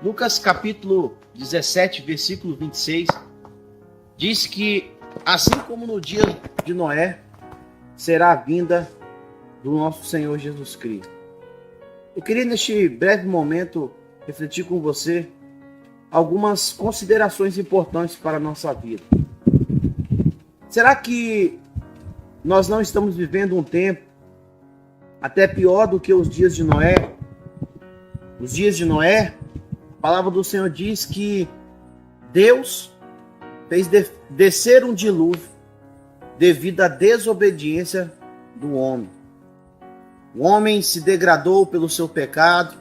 Lucas capítulo 17, versículo 26, diz que assim como no dia de Noé, será a vinda do nosso Senhor Jesus Cristo. Eu queria neste breve momento refletir com você algumas considerações importantes para a nossa vida. Será que nós não estamos vivendo um tempo até pior do que os dias de Noé? Os dias de Noé, a palavra do Senhor diz que Deus fez descer um dilúvio devido à desobediência do homem. O homem se degradou pelo seu pecado.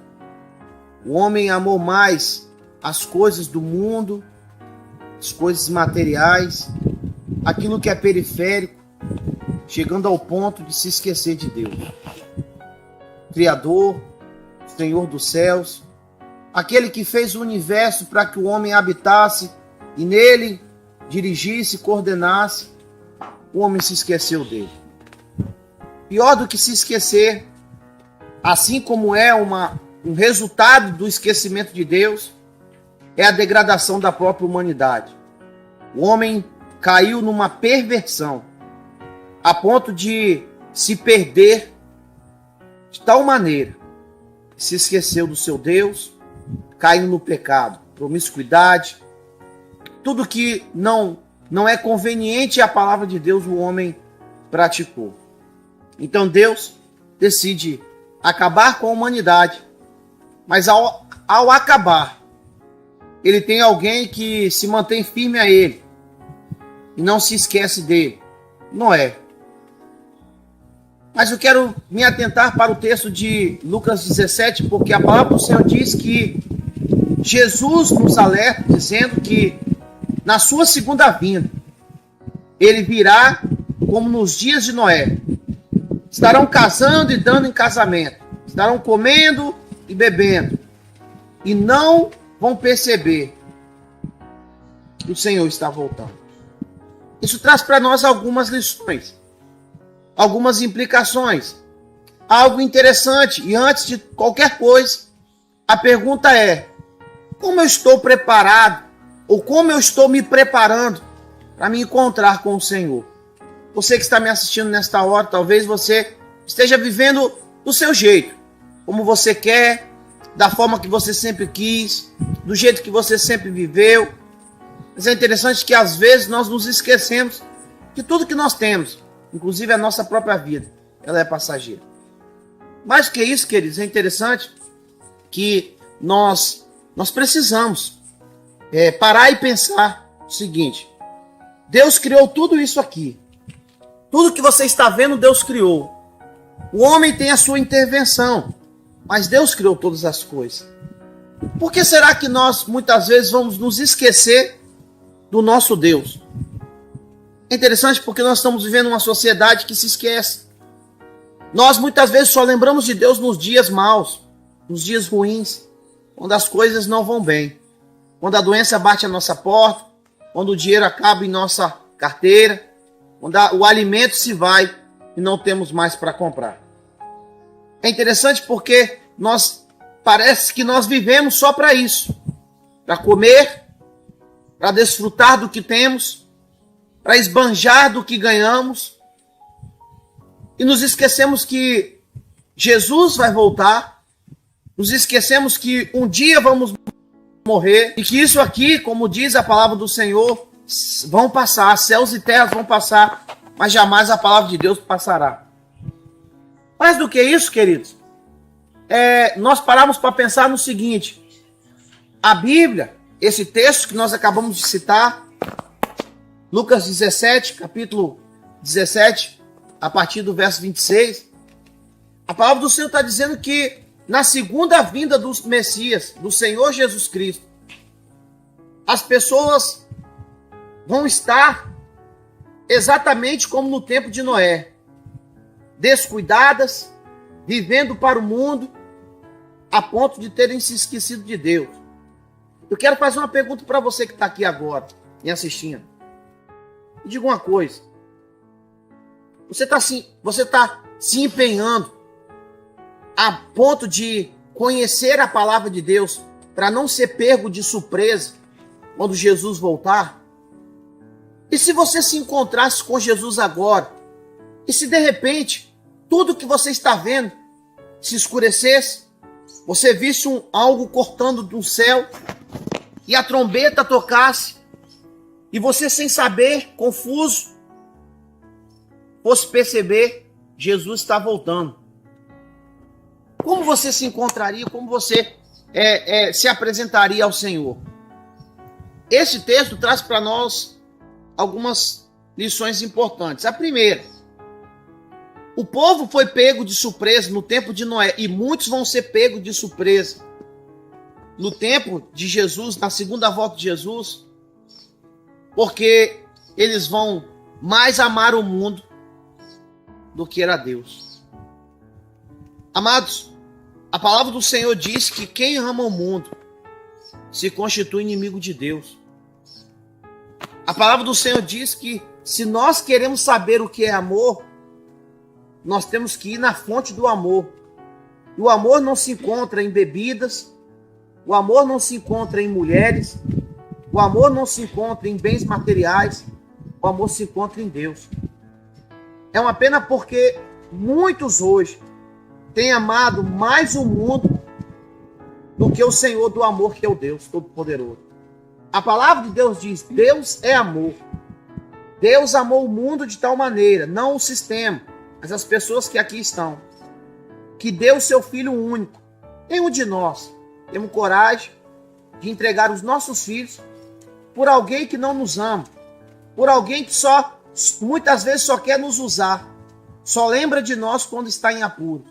O homem amou mais as coisas do mundo, as coisas materiais, aquilo que é periférico, chegando ao ponto de se esquecer de Deus. Criador, Senhor dos céus, aquele que fez o universo para que o homem habitasse e nele dirigisse, coordenasse, o homem se esqueceu dele. Pior do que se esquecer, assim como é um resultado do esquecimento de Deus, é a degradação da própria humanidade. O homem caiu numa perversão, a ponto de se perder de tal maneira, se esqueceu do seu Deus, caiu no pecado, promiscuidade, tudo que não é conveniente à palavra de Deus, o homem praticou. Então Deus decide acabar com a humanidade, mas ao acabar, ele tem alguém que se mantém firme a ele e não se esquece dele, Noé. Mas eu quero me atentar para o texto de Lucas 17, porque a palavra do Senhor diz que Jesus nos alerta, dizendo que na sua segunda vinda, ele virá como nos dias de Noé. Estarão casando e dando em casamento. Estarão comendo e bebendo. E não vão perceber que o Senhor está voltando. Isso traz para nós algumas lições, algumas implicações, algo interessante. E antes de qualquer coisa, a pergunta é: como eu estou preparado, ou como eu estou me preparando para me encontrar com o Senhor? Você que está me assistindo nesta hora, talvez você esteja vivendo do seu jeito, como você quer, da forma que você sempre quis, do jeito que você sempre viveu. Mas é interessante que às vezes nós nos esquecemos que tudo que nós temos, inclusive a nossa própria vida, ela é passageira. Mais do que isso, queridos, é interessante que nós precisamos parar e pensar o seguinte: Deus criou tudo isso aqui. Tudo que você está vendo, Deus criou. O homem tem a sua intervenção, mas Deus criou todas as coisas. Por que será que nós muitas vezes vamos nos esquecer do nosso Deus? É interessante porque nós estamos vivendo uma sociedade que se esquece. Nós muitas vezes só lembramos de Deus nos dias maus, nos dias ruins, quando as coisas não vão bem, quando a doença bate à nossa porta, quando o dinheiro acaba em nossa carteira, quando o alimento se vai e não temos mais para comprar. É interessante porque parece que nós vivemos só para isso, para comer, para desfrutar do que temos, para esbanjar do que ganhamos, e nos esquecemos que Jesus vai voltar, nos esquecemos que um dia vamos morrer, e que isso aqui, como diz a palavra do Senhor, vão passar, céus e terras vão passar, mas jamais a palavra de Deus passará. Mais do que isso, queridos, nós paramos para pensar no seguinte: a Bíblia, esse texto que nós acabamos de citar, Lucas 17, capítulo 17, a partir do verso 26, a palavra do Senhor está dizendo que na segunda vinda do Messias, do Senhor Jesus Cristo, as pessoas vão estar exatamente como no tempo de Noé, descuidadas, vivendo para o mundo, a ponto de terem se esquecido de Deus. Eu quero fazer uma pergunta para você que está aqui agora, me assistindo. Me diga uma coisa: você está se empenhando a ponto de conhecer a palavra de Deus para não ser pego de surpresa quando Jesus voltar? E se você se encontrasse com Jesus agora? E se de repente tudo que você está vendo se escurecesse? Você visse algo cortando do céu e a trombeta tocasse e você, sem saber, confuso, fosse perceber Jesus está voltando. Como você se encontraria? Como você se apresentaria ao Senhor? Esse texto traz para nós algumas lições importantes. A primeira: o povo foi pego de surpresa no tempo de Noé, e muitos vão ser pegos de surpresa no tempo de Jesus, na segunda volta de Jesus, porque eles vão mais amar o mundo do que era Deus. Amados, a palavra do Senhor diz que quem ama o mundo se constitui inimigo de Deus. A palavra do Senhor diz que se nós queremos saber o que é amor, nós temos que ir na fonte do amor. E o amor não se encontra em bebidas, o amor não se encontra em mulheres, o amor não se encontra em bens materiais, o amor se encontra em Deus. É uma pena porque muitos hoje têm amado mais o mundo do que o Senhor do amor, que é o Deus Todo-Poderoso. A palavra de Deus diz: Deus é amor. Deus amou o mundo de tal maneira, não o sistema, mas as pessoas que aqui estão, que deu o seu Filho único. Nenhum de nós temos coragem de entregar os nossos filhos por alguém que não nos ama, por alguém que muitas vezes só quer nos usar, só lembra de nós quando está em apuro.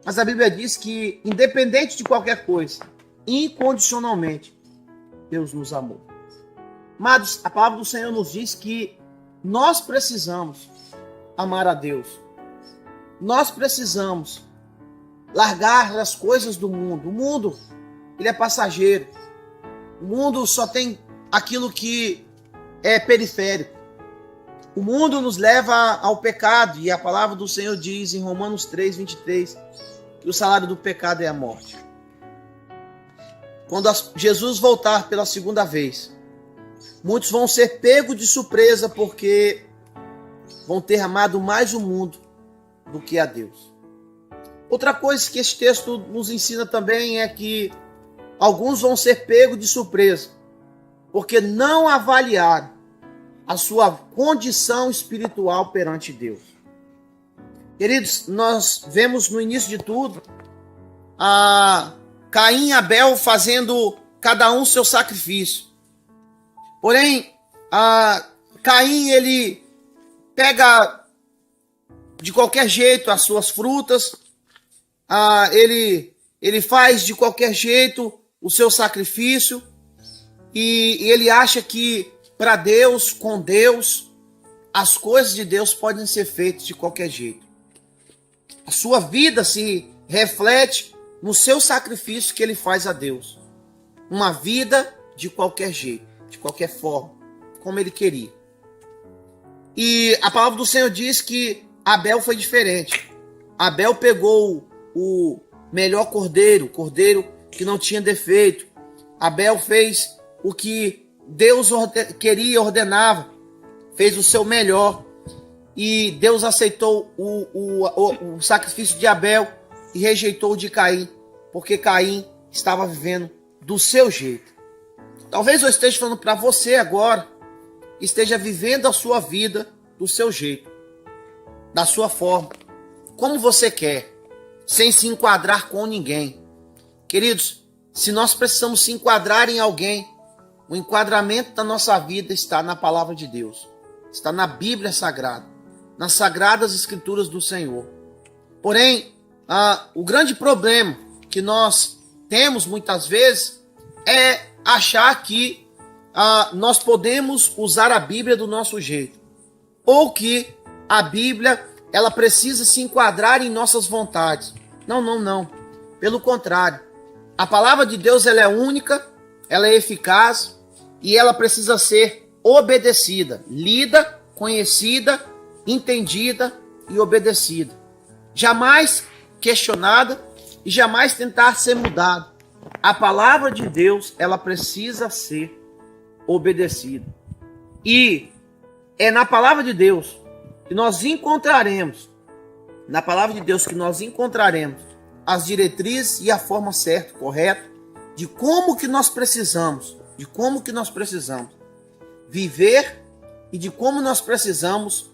Mas a Bíblia diz que, independente de qualquer coisa, incondicionalmente, Deus nos amou. Amados, a palavra do Senhor nos diz que nós precisamos amar a Deus. Nós precisamos largar as coisas do mundo. O mundo, ele é passageiro. O mundo só tem aquilo que é periférico. O mundo nos leva ao pecado, e a palavra do Senhor diz em Romanos 3:23 que o salário do pecado é a morte. Quando Jesus voltar pela segunda vez, muitos vão ser pegos de surpresa porque vão ter amado mais o mundo do que a Deus. Outra coisa que esse texto nos ensina também é que alguns vão ser pegos de surpresa porque não avaliaram a sua condição espiritual perante Deus. Queridos, nós vemos no início de tudo Caim e Abel fazendo cada um seu sacrifício. Porém, Caim, ele pega de qualquer jeito as suas frutas, ele faz de qualquer jeito o seu sacrifício, e ele acha que para Deus, com Deus, as coisas de Deus podem ser feitas de qualquer jeito. A sua vida se reflete no seu sacrifício que ele faz a Deus. Uma vida de qualquer jeito, de qualquer forma, como ele queria. E a palavra do Senhor diz que Abel foi diferente. Abel pegou o melhor cordeiro, o cordeiro que não tinha defeito. Abel fez o que Deus queria e ordenava, fez o seu melhor. E Deus aceitou o sacrifício de Abel e rejeitou o de Caim, porque Caim estava vivendo do seu jeito. Talvez eu esteja falando para você agora, esteja vivendo a sua vida do seu jeito, da sua forma, como você quer, sem se enquadrar com ninguém. Queridos, se nós precisamos se enquadrar em alguém, o enquadramento da nossa vida está na palavra de Deus, está na Bíblia Sagrada, nas Sagradas Escrituras do Senhor. Porém, o grande problema que nós temos muitas vezes é achar que nós podemos usar a Bíblia do nosso jeito, ou que a Bíblia ela precisa se enquadrar em nossas vontades. Não. Pelo contrário, a palavra de Deus ela é única, ela é eficaz e ela precisa ser obedecida, lida, conhecida, entendida e obedecida. Jamais questionada e jamais tentar ser mudada. a palavra de Deus, ela precisa ser obedecida. E é na palavra de Deus que nós encontraremos, as diretrizes e a forma certa, correta, de como que nós precisamos viver e de como nós precisamos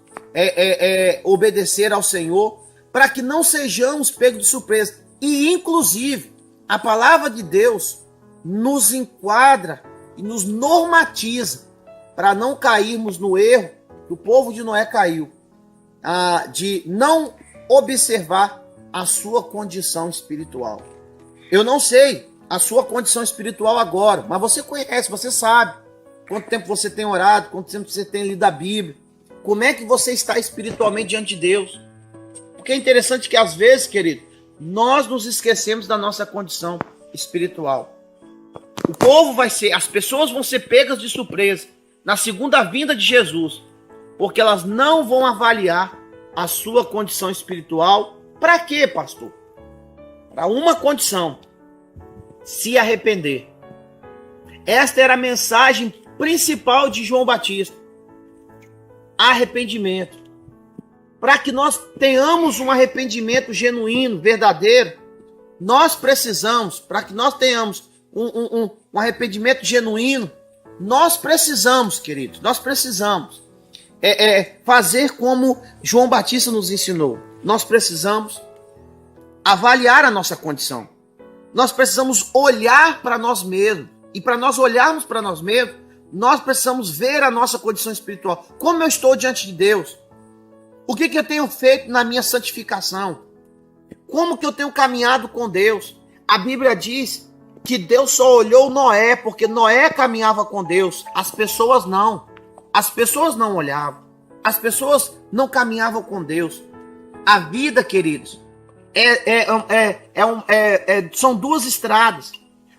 obedecer ao Senhor, para que não sejamos pegos de surpresa. E, inclusive, a palavra de Deus nos enquadra e nos normatiza para não cairmos no erro que o povo de Noé caiu, de não observar a sua condição espiritual. Eu não sei a sua condição espiritual agora, mas você conhece, você sabe quanto tempo você tem orado, quanto tempo você tem lido a Bíblia, como é que você está espiritualmente diante de Deus. Porque é interessante que às vezes, querido, nós nos esquecemos da nossa condição espiritual. As pessoas vão ser pegas de surpresa na segunda vinda de Jesus, porque elas não vão avaliar a sua condição espiritual. Para quê, pastor? Para uma condição: se arrepender. Esta era a mensagem principal de João Batista: arrependimento. Para que nós tenhamos um arrependimento genuíno, verdadeiro, nós precisamos, para que nós tenhamos um arrependimento genuíno, nós precisamos, queridos, fazer como João Batista nos ensinou. Nós precisamos avaliar a nossa condição. Nós precisamos olhar para nós mesmos. E para nós olharmos para nós mesmos, nós precisamos ver a nossa condição espiritual. Como eu estou diante de Deus? O que eu tenho feito na minha santificação? Como que eu tenho caminhado com Deus? A Bíblia diz que Deus só olhou Noé, porque Noé caminhava com Deus. As pessoas não. As pessoas não olhavam. As pessoas não caminhavam com Deus. A vida, queridos, são duas estradas.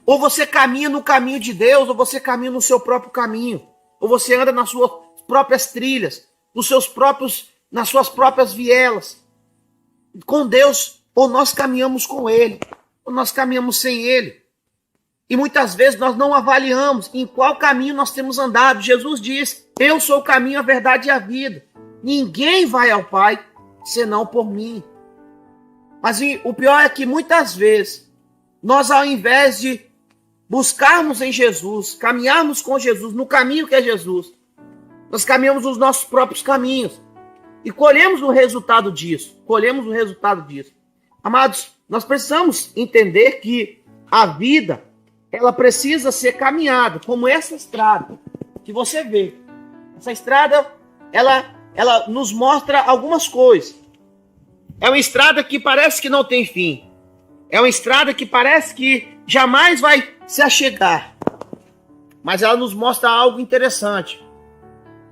Ou você caminha no caminho de Deus, ou você caminha no seu próprio caminho. Ou você anda nas suas próprias trilhas, nas suas próprias vielas. Com Deus, ou nós caminhamos com Ele, ou nós caminhamos sem Ele. E muitas vezes nós não avaliamos em qual caminho nós temos andado. Jesus diz: eu sou o caminho, a verdade e a vida. Ninguém vai ao Pai senão por mim. Mas o pior é que muitas vezes nós, ao invés de buscarmos em Jesus, caminharmos com Jesus, no caminho que é Jesus, nós caminhamos os nossos próprios caminhos. E colhemos o resultado disso. Amados, nós precisamos entender que a vida, ela precisa ser caminhada, como essa estrada que você vê. Essa estrada, ela nos mostra algumas coisas. É uma estrada que parece que não tem fim. É uma estrada que parece que jamais vai se achegar. Mas ela nos mostra algo interessante.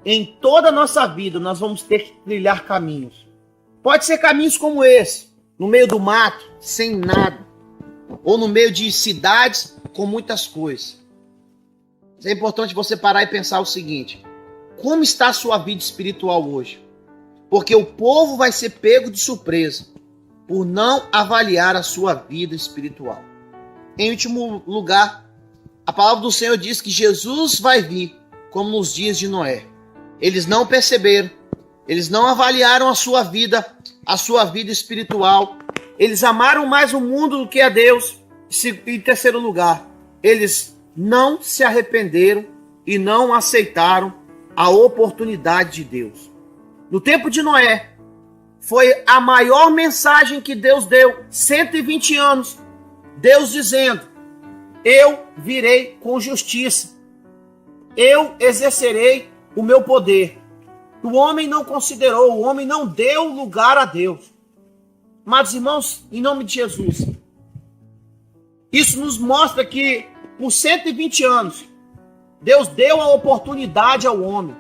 Em toda a nossa vida, nós vamos ter que trilhar caminhos. Pode ser caminhos como esse, no meio do mato, sem nada. Ou no meio de cidades com muitas coisas. É importante você parar e pensar o seguinte: como está a sua vida espiritual hoje? Porque o povo vai ser pego de surpresa por não avaliar a sua vida espiritual. Em último lugar, a palavra do Senhor diz que Jesus vai vir como nos dias de Noé. Eles não perceberam, eles não avaliaram a sua vida espiritual. Eles amaram mais o mundo do que a Deus. Em terceiro lugar, eles não se arrependeram e não aceitaram a oportunidade de Deus. No tempo de Noé, foi a maior mensagem que Deus deu, 120 anos, Deus dizendo: eu virei com justiça, eu exercerei o meu poder. O homem não considerou, o homem não deu lugar a Deus. Amados irmãos, em nome de Jesus, isso nos mostra que por 120 anos, Deus deu a oportunidade ao homem.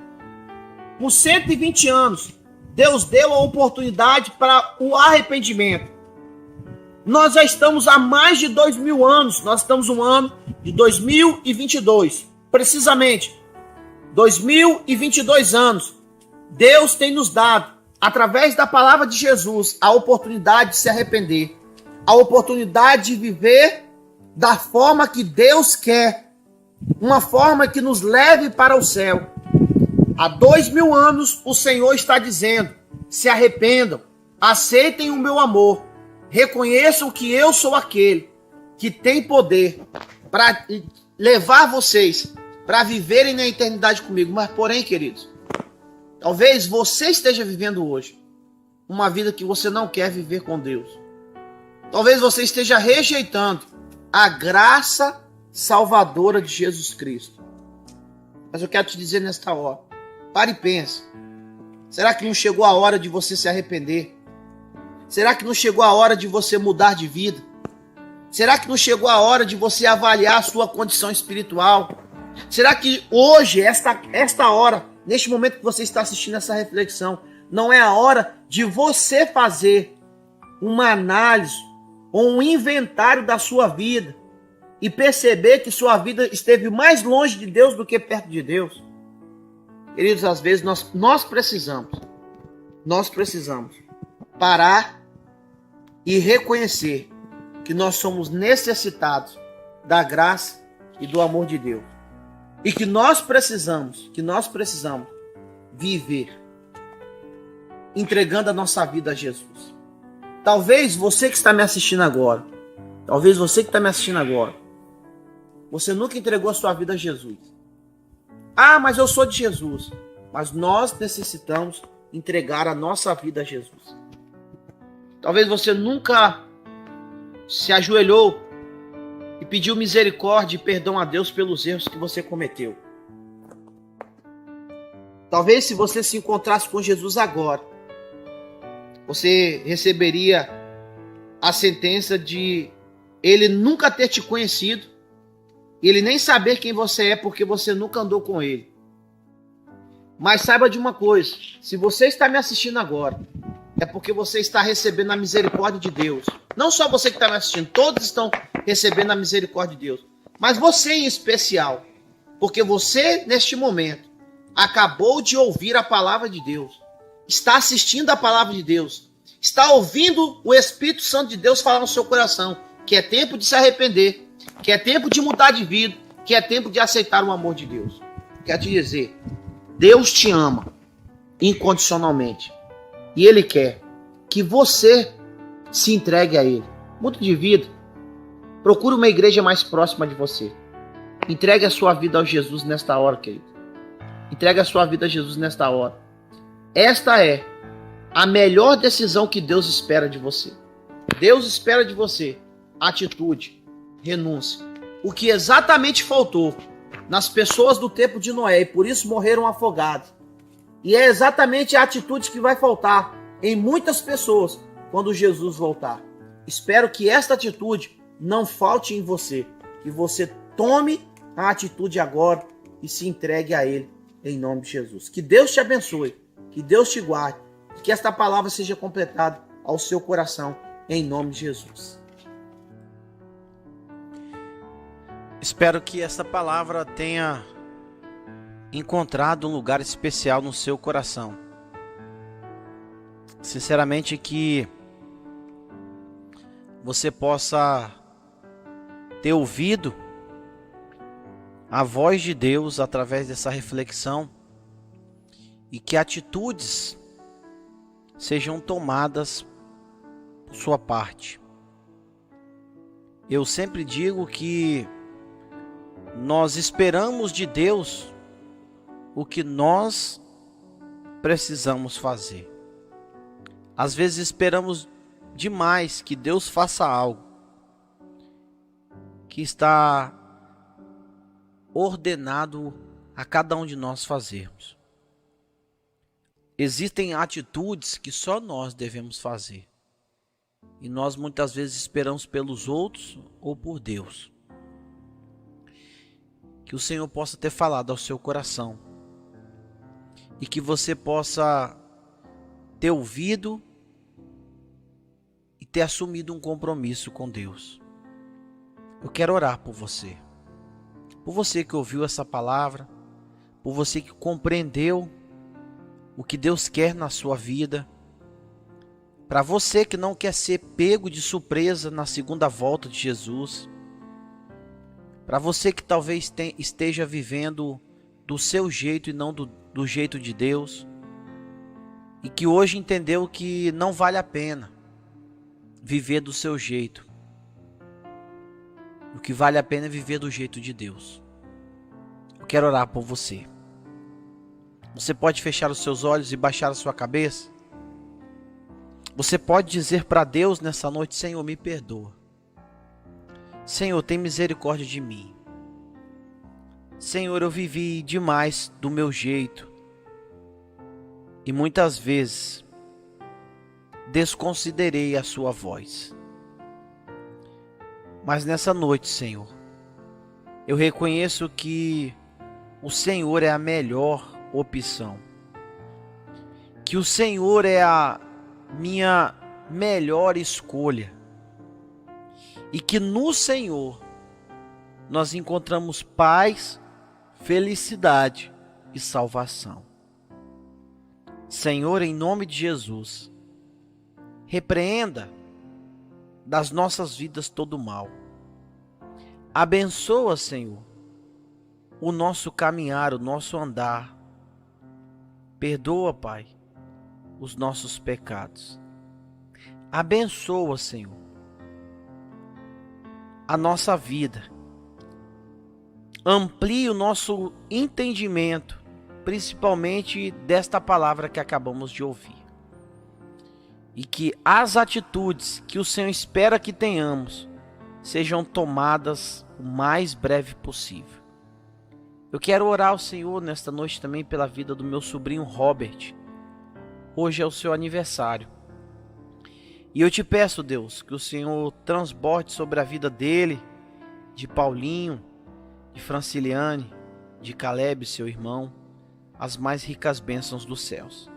Por 120 anos, Deus deu a oportunidade para o arrependimento. Nós já estamos há mais de 2000 anos, nós estamos no ano de 2022, precisamente 2022 anos. Deus tem nos dado, através da palavra de Jesus, a oportunidade de se arrepender, a oportunidade de viver da forma que Deus quer, uma forma que nos leve para o céu. Há 2000 anos o Senhor está dizendo: se arrependam, aceitem o meu amor, reconheçam que eu sou aquele que tem poder para levar vocês para viverem na eternidade comigo. Mas porém, queridos, talvez você esteja vivendo hoje uma vida que você não quer viver com Deus. Talvez você esteja rejeitando a graça salvadora de Jesus Cristo. Mas eu quero te dizer nesta hora, pare e pense. Será que não chegou a hora de você se arrepender? Será que não chegou a hora de você mudar de vida? Será que não chegou a hora de você avaliar a sua condição espiritual? Será que hoje, esta hora, neste momento que você está assistindo essa reflexão, não é a hora de você fazer uma análise ou um inventário da sua vida e perceber que sua vida esteve mais longe de Deus do que perto de Deus? Queridos, às vezes nós precisamos parar e reconhecer que nós somos necessitados da graça e do amor de Deus. E que nós precisamos viver entregando a nossa vida a Jesus. Talvez você que está me assistindo agora, você nunca entregou a sua vida a Jesus. Ah, mas eu sou de Jesus. Mas nós necessitamos entregar a nossa vida a Jesus. Talvez você nunca se ajoelhou e pediu misericórdia e perdão a Deus pelos erros que você cometeu. Talvez se você se encontrasse com Jesus agora, você receberia a sentença de ele nunca ter te conhecido, e ele nem saber quem você é porque você nunca andou com ele. Mas saiba de uma coisa, se você está me assistindo agora, é porque você está recebendo a misericórdia de Deus. Não só você que está me assistindo, todos estão recebendo a misericórdia de Deus. Mas você em especial, porque você, neste momento, acabou de ouvir a palavra de Deus, está assistindo a palavra de Deus, está ouvindo o Espírito Santo de Deus falar no seu coração, que é tempo de se arrepender, que é tempo de mudar de vida, que é tempo de aceitar o amor de Deus. Quero te dizer, Deus te ama incondicionalmente. E Ele quer que você se entregue a Ele. Mude de vida. Procure uma igreja mais próxima de você. Entregue a sua vida a Jesus nesta hora, querido. Entregue a sua vida a Jesus nesta hora. Esta é a melhor decisão que Deus espera de você. Deus espera de você atitude, renúncia. O que exatamente faltou nas pessoas do tempo de Noé e por isso morreram afogados. E é exatamente a atitude que vai faltar em muitas pessoas quando Jesus voltar. Espero que esta atitude não falte em você. Que você tome a atitude agora e se entregue a Ele em nome de Jesus. Que Deus te abençoe. Que Deus te guarde. Que esta palavra seja completada ao seu coração em nome de Jesus. Espero que esta palavra tenha encontrado um lugar especial no seu coração. Sinceramente, que você possa ter ouvido a voz de Deus através dessa reflexão e que atitudes sejam tomadas por sua parte. Eu sempre digo que nós esperamos de Deus o que nós precisamos fazer. Às vezes esperamos demais que Deus faça algo que está ordenado a cada um de nós fazermos. Existem atitudes que só nós devemos fazer. E nós muitas vezes esperamos pelos outros ou por Deus. Que o Senhor possa ter falado ao seu coração. E que você possa ter ouvido e ter assumido um compromisso com Deus. Eu quero orar por você. Por você que ouviu essa palavra. Por você que compreendeu o que Deus quer na sua vida. Para você que não quer ser pego de surpresa na segunda volta de Jesus. Para você que talvez esteja vivendo do seu jeito e não do jeito de Deus, e que hoje entendeu que não vale a pena viver do seu jeito. O que vale a pena é viver do jeito de Deus. Eu quero orar por você. Você pode fechar os seus olhos e baixar a sua cabeça? Você pode dizer para Deus nessa noite: Senhor, me perdoa. Senhor, tem misericórdia de mim. Senhor, eu vivi demais do meu jeito. E muitas vezes desconsiderei a sua voz. Mas nessa noite, Senhor, eu reconheço que o Senhor é a melhor opção. Que o Senhor é a minha melhor escolha. E que no Senhor nós encontramos paz, felicidade e salvação. Senhor, em nome de Jesus, repreenda das nossas vidas todo o mal. Abençoa, Senhor, o nosso caminhar, o nosso andar. Perdoa, Pai, os nossos pecados. Abençoa, Senhor, a nossa vida. Amplie o nosso entendimento, principalmente desta palavra que acabamos de ouvir. E que as atitudes que o Senhor espera que tenhamos sejam tomadas o mais breve possível. Eu quero orar ao Senhor nesta noite também pela vida do meu sobrinho Robert. Hoje é o seu aniversário. E eu te peço, Deus, que o Senhor transborde sobre a vida dele, de Paulinho, de Franciliane, de Caleb, seu irmão, as mais ricas bênçãos dos céus.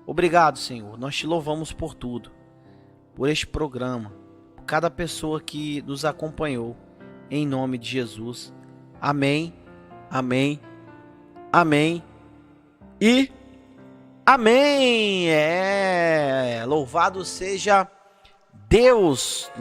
Obrigado, Senhor. Nós te louvamos por tudo, por este programa, por cada pessoa que nos acompanhou, em nome de Jesus. Amém, amém, amém e amém. Louvado seja Deus.